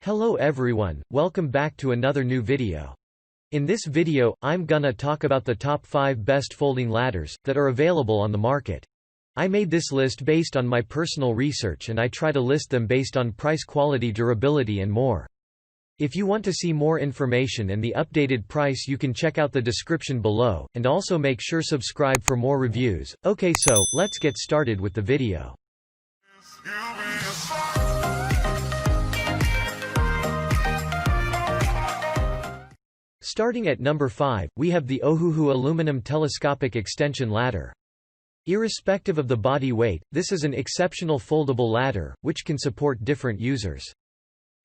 Hello everyone, welcome back to another new video. In this video, I'm gonna talk about the top 5 best folding ladders that are available on the market. I made this list based on my personal research and I try to list them based on price, quality, durability and more. If you want to see more information and the updated price, you can check out the description below, and also make sure subscribe for more reviews. Okay, so let's get started with the video. Starting at number 5, we have the Ohuhu aluminum telescopic extension ladder. Irrespective of the body weight, this is an exceptional foldable ladder, which can support different users.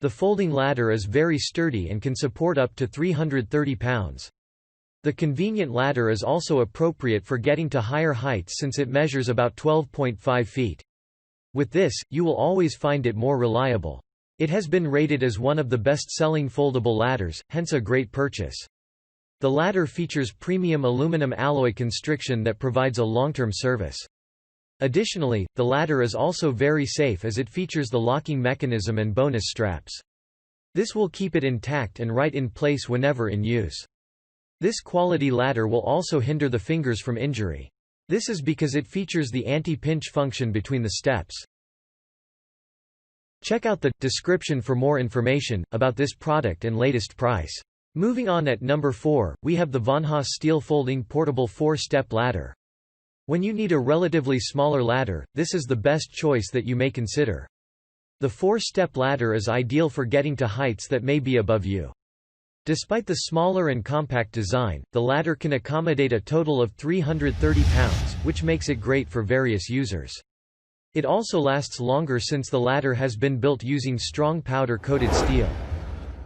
The folding ladder is very sturdy and can support up to 330 pounds. The convenient ladder is also appropriate for getting to higher heights since it measures about 12.5 feet. With this, you will always find it more reliable. It has been rated as one of the best-selling foldable ladders, hence a great purchase. The ladder features premium aluminum alloy construction that provides a long-term service. Additionally, the ladder is also very safe as it features the locking mechanism and bonus straps. This will keep it intact and right in place whenever in use. This quality ladder will also hinder the fingers from injury. This is because it features the anti-pinch function between the steps. Check out the description for more information about this product and latest price. Moving on, at number 4, we have the VonHaus steel folding portable 4-step ladder. When you need a relatively smaller ladder, this is the best choice that you may consider. The 4-step ladder is ideal for getting to heights that may be above you. Despite the smaller and compact design, the ladder can accommodate a total of 330 pounds, which makes it great for various users. It also lasts longer since the ladder has been built using strong powder-coated steel.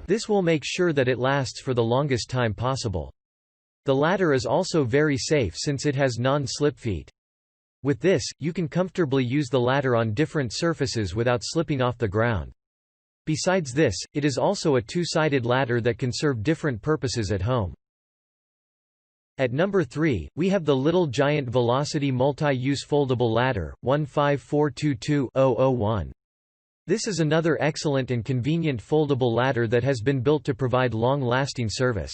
This will make sure that it lasts for the longest time possible. The ladder is also very safe since it has non-slip feet. With this, you can comfortably use the ladder on different surfaces without slipping off the ground. Besides this, it is also a two-sided ladder that can serve different purposes at home. At number 3, we have the Little Giant Velocity Multi-Use Foldable Ladder, 15422-001. This is another excellent and convenient foldable ladder that has been built to provide long-lasting service.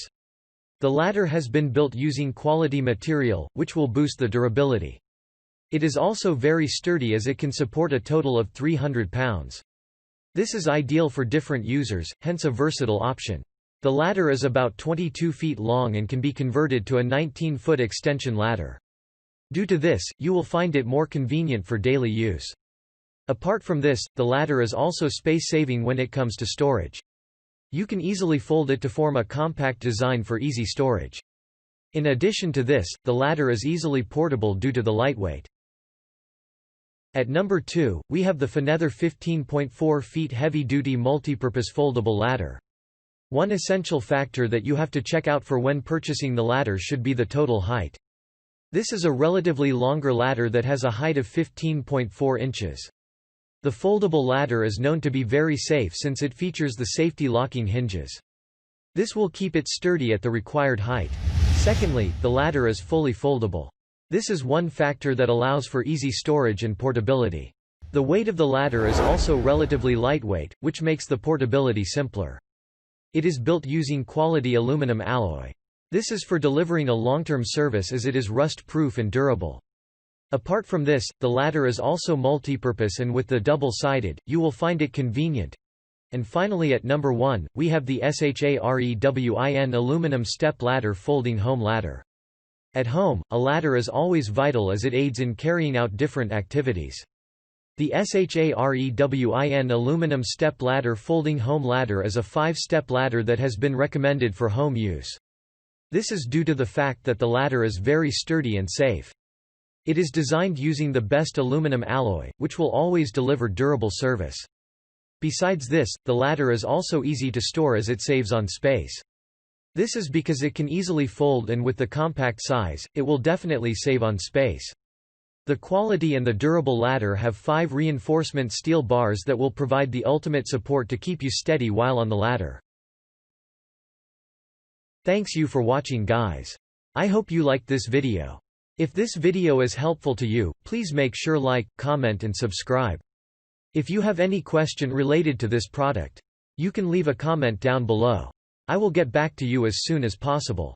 The ladder has been built using quality material, which will boost the durability. It is also very sturdy as it can support a total of 300 pounds. This is ideal for different users, hence a versatile option. The ladder is about 22 feet long and can be converted to a 19-foot extension ladder. Due to this, you will find it more convenient for daily use. Apart from this, the ladder is also space-saving when it comes to storage. You can easily fold it to form a compact design for easy storage. In addition to this, the ladder is easily portable due to the lightweight. At number 2, we have the Finether 15.4 feet heavy-duty multipurpose foldable ladder. One essential factor that you have to check out for when purchasing the ladder should be the total height. This is a relatively longer ladder that has a height of 15.4 inches. The foldable ladder is known to be very safe since it features the safety locking hinges. This will keep it sturdy at the required height. Secondly, the ladder is fully foldable. This is one factor that allows for easy storage and portability. The weight of the ladder is also relatively lightweight, which makes the portability simpler. It is built using quality aluminum alloy. This is for delivering a long-term service as it is rust-proof and durable. Apart from this, the ladder is also multipurpose, and with the double-sided, you will find it convenient. And finally, at number 1, we have the SHAREWIN aluminum step ladder folding home ladder. At home, a ladder is always vital as it aids in carrying out different activities. The SHAREWIN aluminum step ladder folding home ladder is a 5-step ladder that has been recommended for home use. This is due to the fact that the ladder is very sturdy and safe. It is designed using the best aluminum alloy, which will always deliver durable service. Besides this, the ladder is also easy to store as it saves on space. This is because it can easily fold, and with the compact size, it will definitely save on space. The quality and the durable ladder have 5 reinforcement steel bars that will provide the ultimate support to keep you steady while on the ladder. Thanks you for watching, guys. I hope you liked this video. If this video is helpful to you, please make sure like, comment and subscribe. If you have any question related to this product, You can leave a comment down below. I will get back to you as soon as possible.